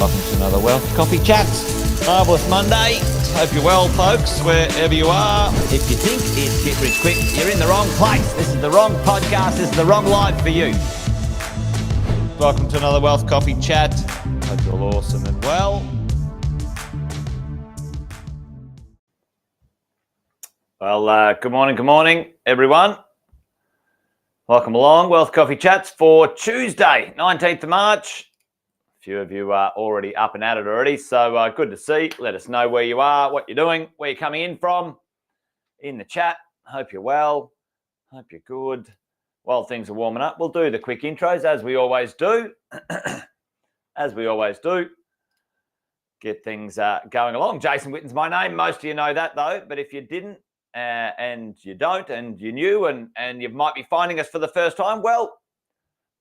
Welcome to another Wealth Coffee Chats. Marvellous Monday. Hope you're well, folks, wherever you are. If you think it's Get Rich Quick, you're in the wrong place. This is the wrong podcast. This is the wrong live for you. Welcome to another Wealth Coffee Chat. Hope you're all awesome and well. Well, good morning, everyone. Welcome along. Wealth Coffee Chats for Tuesday, 19th of March. A few of you are already up and at it already, so good to see. Let us know where you are, what you're doing, where you're coming in from in the chat. Hope you're well. Hope you're good. While things are warming up, we'll do the quick intros as we always do. Get things going along. Jason Whitton's my name. Most of you know that, though. But if you didn't and you don't and you're new and you might be finding us for the first time, well,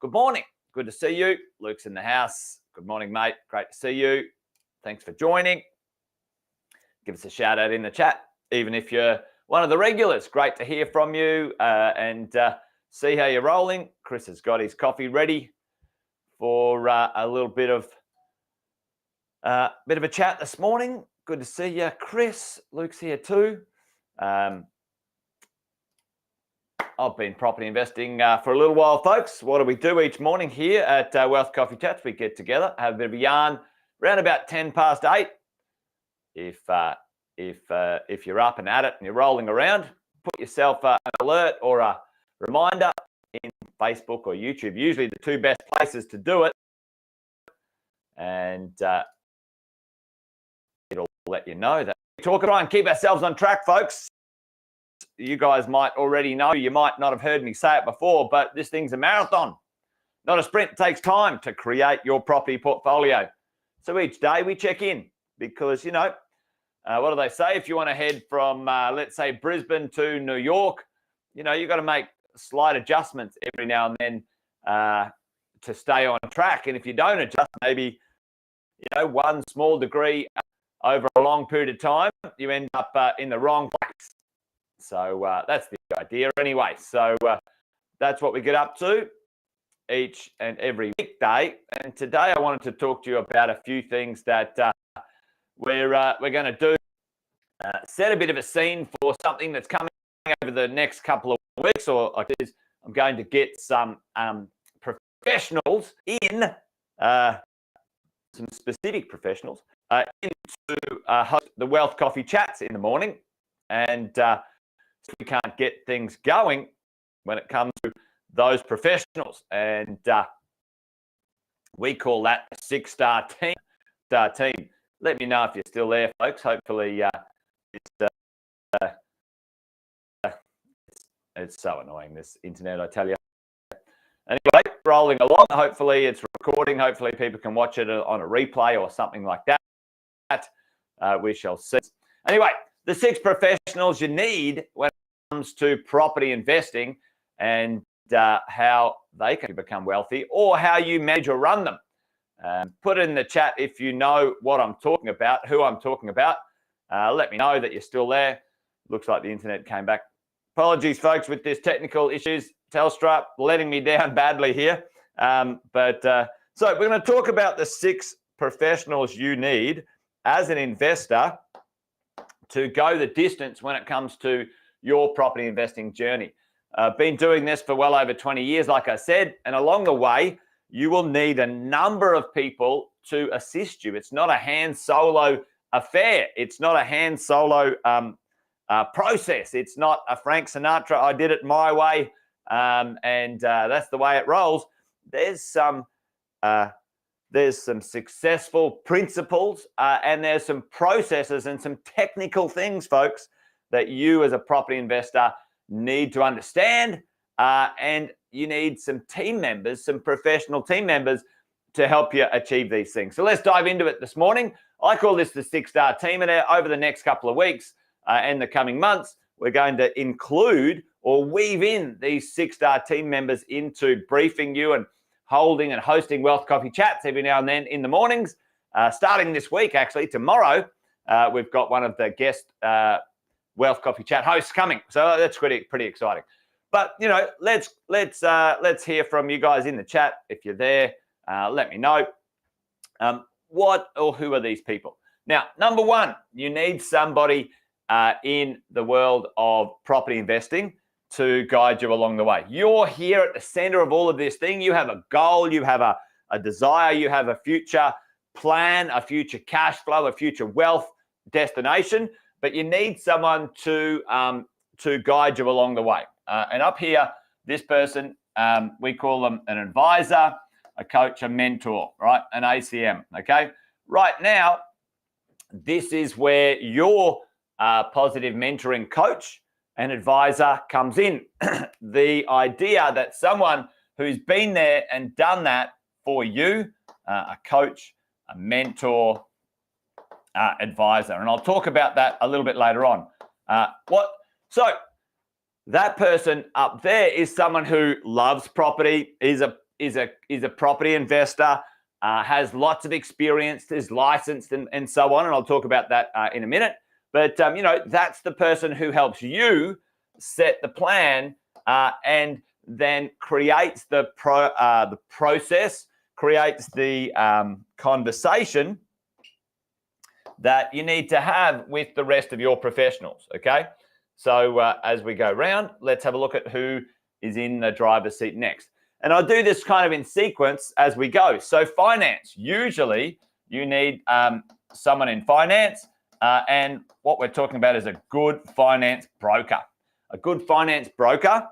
good morning. Good to see you. Luke's in the house. Good morning, mate. Great to see you. Thanks for joining. Give us a shout out in the chat, even if you're one of the regulars. Great to hear from you and see how you're rolling. Chris has got his coffee ready for a little bit of a chat this morning. Good to see you, Chris. Luke's here too. I've been property investing for a little while, folks. What do we do each morning here at Wealth Coffee Chats? We get together, have a bit of a yarn, around about 10 past 8. If you're up and at it and you're rolling around, put yourself an alert or a reminder in Facebook or YouTube, usually the two best places to do it. And it'll let you know that we try and keep ourselves on track, folks. You guys might already know, you might not have heard me say it before, but this thing's a marathon, not a sprint. It takes time to create your property portfolio. So each day we check in because, what do they say? If you want to head from, let's say, Brisbane to New York, you've got to make slight adjustments every now and then to stay on track. And if you don't adjust, maybe, one small degree over a long period of time, you end up in the wrong place. So that's the idea anyway. So that's what we get up to each and every weekday. And today I wanted to talk to you about a few things that we're going to do. Set a bit of a scene for something that's coming over the next couple of weeks, or like this, I'm going to get some professionals in, some specific professionals into host the Wealth Coffee Chats in the morning. And we can't get things going when it comes to those professionals. And we call that a 6-star team. Let me know if you're still there, folks. Hopefully it's so annoying, this internet, I tell you. Anyway, rolling along. Hopefully it's recording. Hopefully people can watch it on a replay or something like that. We shall see. Anyway, the 6 professionals you need when it comes to property investing and how they can become wealthy or how you manage or run them. Put it in the chat if you know what I'm talking about, who I'm talking about. Let me know that you're still there. Looks like the internet came back. Apologies, folks, with this technical issues. Telstra letting me down badly here. So we're going to talk about the 6 professionals you need as an investor to go the distance when it comes to your property investing journey. I've been doing this for well over 20 years, like I said, and along the way, you will need a number of people to assist you. It's not a hand solo affair. It's not a hand solo process. It's not a Frank Sinatra, I did it my way, and that's the way it rolls. There's some successful principles and there's some processes and some technical things, folks, that you as a property investor need to understand. And you need some team members, some professional team members to help you achieve these things. So let's dive into it this morning. I call this the 6-star team. And over the next couple of weeks and the coming months, we're going to include or weave in these 6-star team members into briefing you and holding and hosting Wealth Coffee Chats every now and then in the mornings. Starting this week, actually, tomorrow, we've got one of the guest Wealth Coffee Chat hosts coming. So that's pretty exciting. But, let's hear from you guys in the chat. If you're there, let me know. what or who are these people? Now, number one, you need somebody in the world of property investing to guide you along the way. You're here at the center of all of this thing. You have a goal, you have a desire, you have a future plan, a future cash flow, a future wealth destination, but you need someone to guide you along the way. And up here, this person, we call them an advisor, a coach, a mentor, right? An ACM, okay? Right now, this is where your positive mentoring coach and advisor comes in. The idea that someone who's been there and done that for you, a coach, a mentor, advisor. And I'll talk about that a little bit later on. So that person up there is someone who loves property, is a property investor, has lots of experience, is licensed and so on. And I'll talk about that in a minute. But, that's the person who helps you set the plan and then creates the process, creates the conversation that you need to have with the rest of your professionals, okay? So as we go around, let's have a look at who is in the driver's seat next. And I'll do this kind of in sequence as we go. So finance, usually you need someone in finance, and what we're talking about is a good finance broker. A good finance broker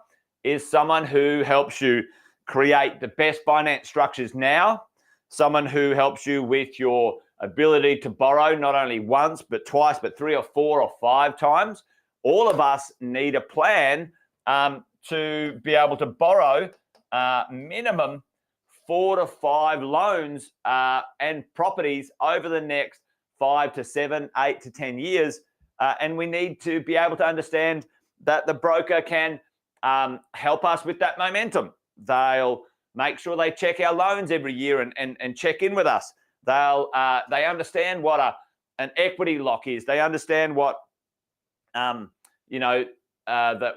is someone who helps you create the best finance structures now, someone who helps you with your ability to borrow not only once, but twice, but 3 or 4 or 5 times. All of us need a plan to be able to borrow minimum 4 to 5 loans and properties over the next 5 to 7, 8 to 10 years. And we need to be able to understand that the broker can help us with that momentum. They'll make sure they check our loans every year and check in with us. They understand what an equity lock is. They understand what, that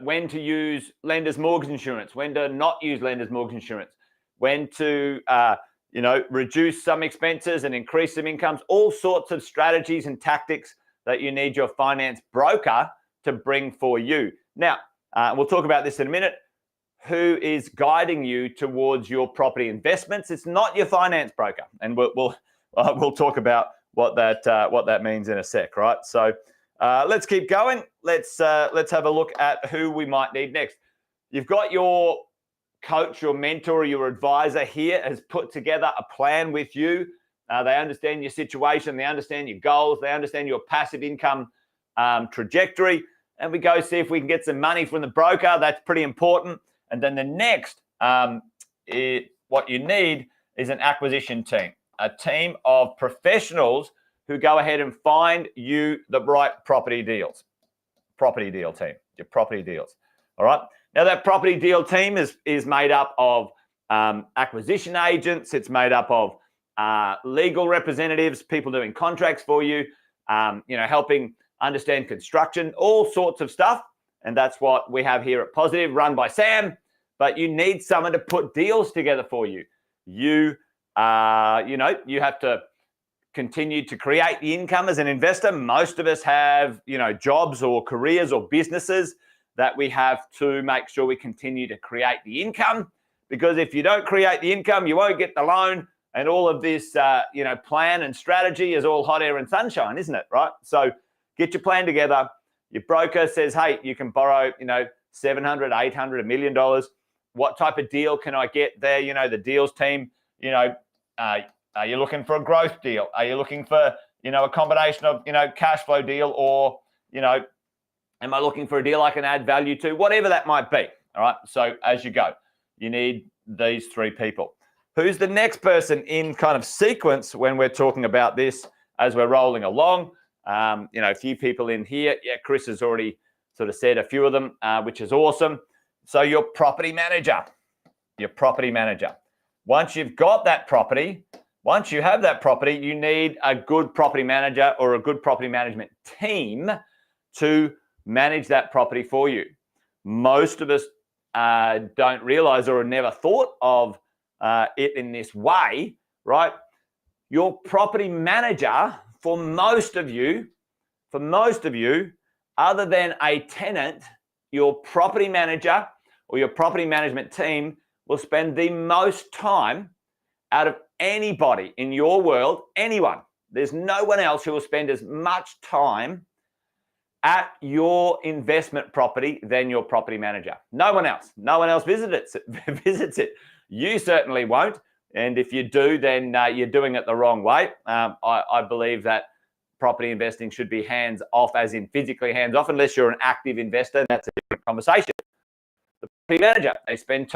when to use lender's mortgage insurance, when to not use lender's mortgage insurance, when to, reduce some expenses and increase some incomes, all sorts of strategies and tactics that you need your finance broker to bring for you. Now, we'll talk about this in a minute. Who is guiding you towards your property investments? It's not your finance broker, and we'll talk about what that means in a sec, right? So let's keep going. Let's have a look at who we might need next. You've got your coach, your mentor, your advisor here has put together a plan with you. They understand your situation. They understand your goals. They understand your passive income trajectory. And we go see if we can get some money from the broker. That's pretty important. And then the next, what you need is an acquisition team, a team of professionals who go ahead and find you the right property deals. Property deal team, your property deals. All right. Now that property deal team is made up of acquisition agents. It's made up of legal representatives, people doing contracts for you, helping understand construction, all sorts of stuff. And that's what we have here at Positive, run by Sam. But you need someone to put deals together for you. You have to continue to create the income as an investor. Most of us have, jobs or careers or businesses that we have to make sure we continue to create the income. Because if you don't create the income, you won't get the loan. And all of this, plan and strategy is all hot air and sunshine, isn't it? Right? So get your plan together. Your broker says, hey, you can borrow, $700, $800, $1 million. What type of deal can I get there? The deals team, are you looking for a growth deal? Are you looking for, a combination of, cash flow deal or, am I looking for a deal I can add value to? Whatever that might be. All right. So as you go, you need these 3 people. Who's the next person in kind of sequence when we're talking about this as we're rolling along? A few people in here. Yeah, Chris has already sort of said a few of them, which is awesome. So your property manager. Once you've got that property, once you have that property, you need a good property manager or a good property management team to manage that property for you. Most of us don't realize or never thought of it in this way, right? Your property manager, for most of you, other than a tenant, your property manager or your property management team will spend the most time out of anybody in your world, anyone. There's no one else who will spend as much time at your investment property than your property manager. No one else. No one else visits it. You certainly won't. And if you do, then you're doing it the wrong way. I believe that property investing should be hands off, as in physically hands off, unless you're an active investor. That's a different conversation. The property manager, they spend time.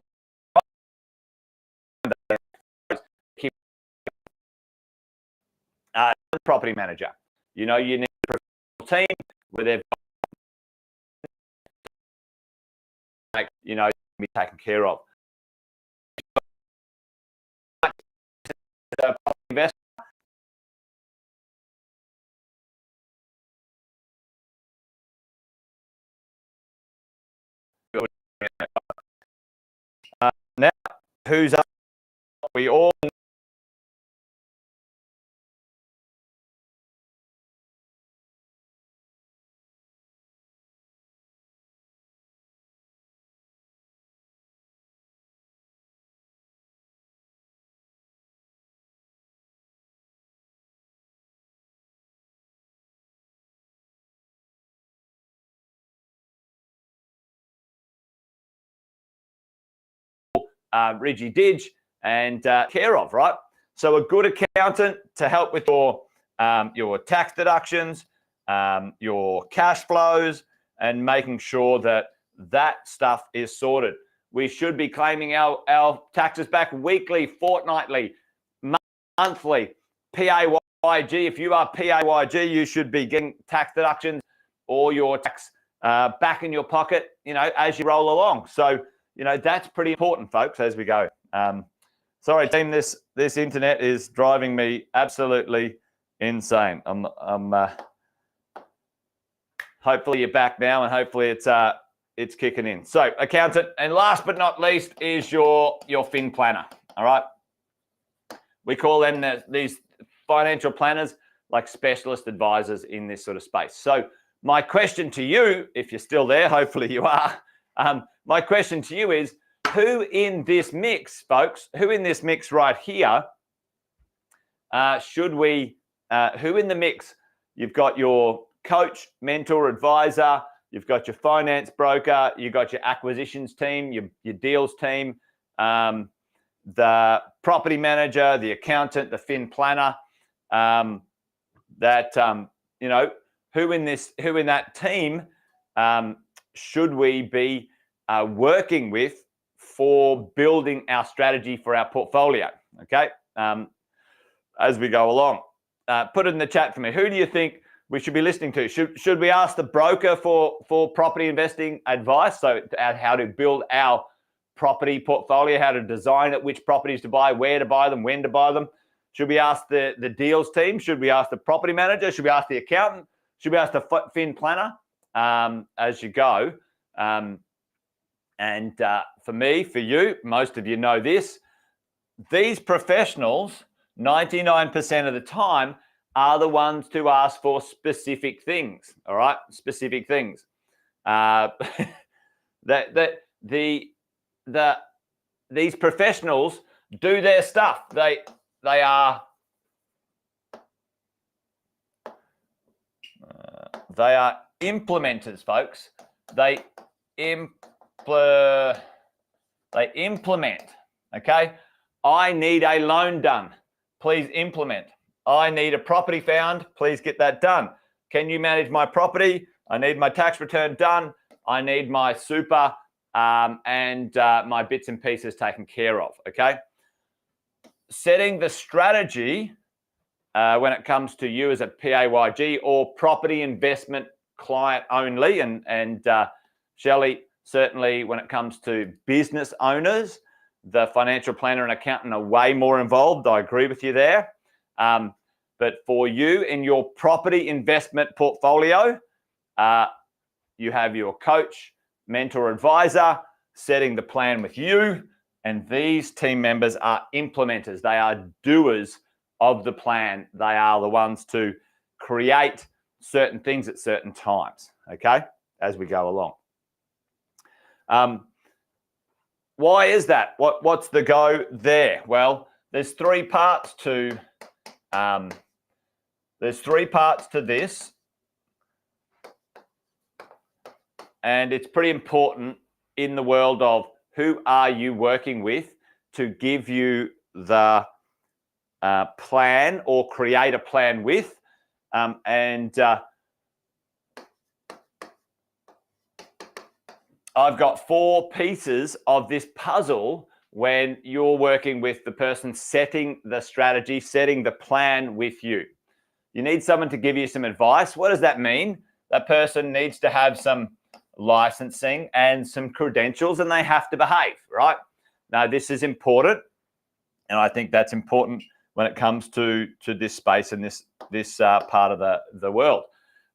Property manager, you know, you need a professional team where they've got, you know, be taken care of. Now, who's up? We all Reggie Didge and care of, right? So a good accountant to help with your tax deductions, your cash flows, and making sure that that stuff is sorted. We should be claiming our taxes back weekly, fortnightly, monthly, PAYG. If you are PAYG, you should be getting tax deductions or your tax back in your pocket, you know, as you roll along. So, you know, that's pretty important, folks, as we go. Sorry, team, this internet is driving me absolutely insane. Hopefully you're back now, and hopefully it's kicking in. So, accountant, and last but not least is your fin planner. All right, we call them these financial planners, like specialist advisors in this sort of space. So, my question to you, if you're still there, hopefully you are. My question to you is, who in this mix, folks, who in this mix right here, who in the mix? You've got your coach, mentor, advisor, you've got your finance broker, you've got your acquisitions team, your deals team, the property manager, the accountant, the fin planner, you know, who in that team should we be working with for building our strategy for our portfolio? Okay, as we go along, put it in the chat for me. Who do you think we should be listening to? Should we ask the broker for property investing advice, so how to build our property portfolio, how to design it, which properties to buy, where to buy them, when to buy them? Should we ask the deals team? Should we ask the property manager? Should we ask the accountant? Should we ask the fin planner? As you go. For me, for you, most of you know this, these professionals, 99% of the time, are the ones to ask for specific things. All right, specific things. These professionals do their stuff. They are implementers, folks. They implement. Okay, I need a loan done. Please implement. I need a property found. Please get that done. Can you manage my property? I need my tax return done. I need my super and my bits and pieces taken care of. Okay, setting the strategy when it comes to you as a PAYG or property investment client only, and Shelley, certainly when it comes to business owners, the financial planner and accountant are way more involved. I agree with you there. But for you in your property investment portfolio, you have your coach, mentor, advisor setting the plan with you, and these team members are implementers. They are doers of the plan. They are the ones to create certain things at certain times, okay, as we go along. Why is that? What's the go there? Well, there's three parts to this, and it's pretty important in the world of who are you working with to give you the plan or create a plan with, I've got 4 pieces of this puzzle when you're working with the person setting the strategy, setting the plan with you. You need someone to give you some advice. What does that mean? That person needs to have some licensing and some credentials, and they have to behave, right? Now, this is important, and I think that's important when it comes to this space and this part of the world.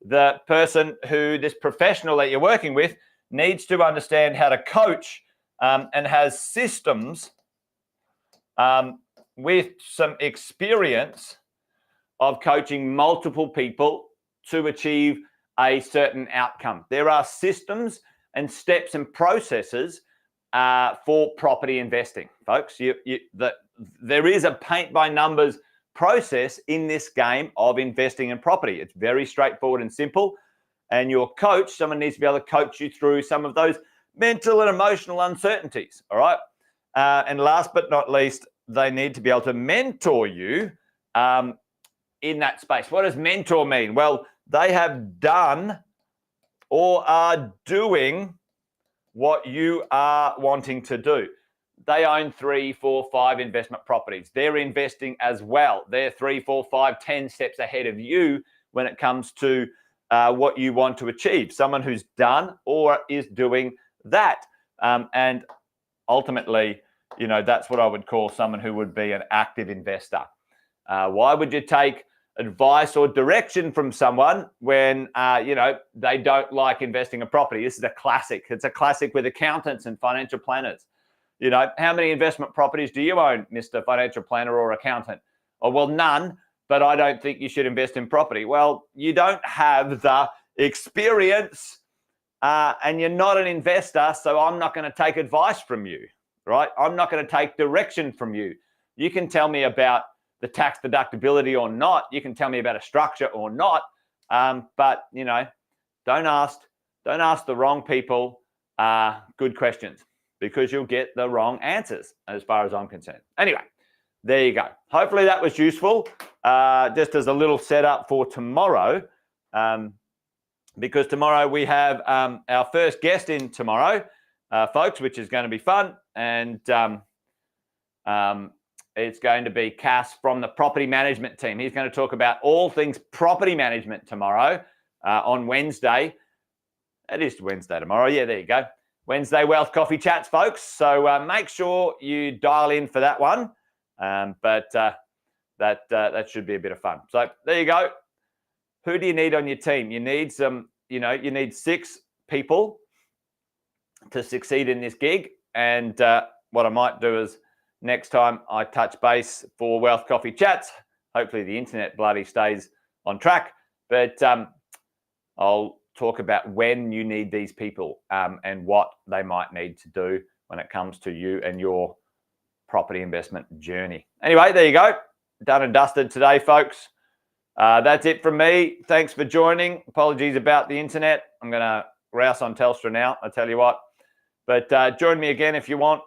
The person this professional that you're working with needs to understand how to coach and has systems with some experience of coaching multiple people to achieve a certain outcome. There are systems and steps and processes for property investing, folks. There is a paint by numbers process in this game of investing in property. It's very straightforward and simple. And your coach, someone needs to be able to coach you through some of those mental and emotional uncertainties, all right? And last but not least, they need to be able to mentor you in that space. What does mentor mean? Well, they have done or are doing what you are wanting to do. They own 3, 4, 5 investment properties. They're investing as well. They're 3, 4, 5, 10 steps ahead of you when it comes to what you want to achieve. Someone who's done or is doing that. And ultimately, that's what I would call someone who would be an active investor. Why would you take advice or direction from someone when, they don't like investing in property? This is a classic. It's a classic with accountants and financial planners. How many investment properties do you own, Mr. Financial Planner or Accountant? Oh, well, none, but I don't think you should invest in property. Well, you don't have the experience and you're not an investor, so I'm not going to take advice from you, right? I'm not going to take direction from you. You can tell me about the tax deductibility or not. You can tell me about a structure or not, but, don't ask the wrong people good questions, because you'll get the wrong answers as far as I'm concerned. Anyway, there you go. Hopefully that was useful, just as a little setup for tomorrow, because tomorrow we have our first guest in tomorrow, folks, which is going to be fun. And it's going to be Cass from the property management team. He's going to talk about all things property management tomorrow on Wednesday. It is Wednesday tomorrow. Yeah, there you go. Wednesday Wealth Coffee Chats, folks. So make sure you dial in for that one. But that should be a bit of fun. So there you go. Who do you need on your team? You need you need 6 people to succeed in this gig. And what I might do is next time I touch base for Wealth Coffee Chats, hopefully the internet bloody stays on track. But I'll talk about when you need these people and what they might need to do when it comes to you and your property investment journey. Anyway, there you go. Done and dusted today, folks. That's it from me. Thanks for joining. Apologies about the internet. I'm going to rouse on Telstra now, I tell you what. But join me again if you want.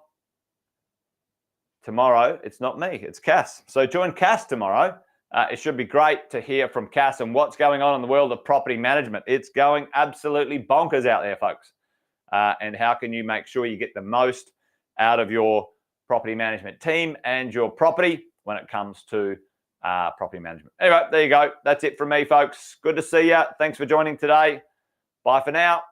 Tomorrow, it's not me, it's Cass. So join Cass tomorrow. It should be great to hear from Cass and what's going on in the world of property management. It's going absolutely bonkers out there, folks. And how can you make sure you get the most out of your property management team and your property when it comes to property management? Anyway, there you go. That's it from me, folks. Good to see you. Thanks for joining today. Bye for now.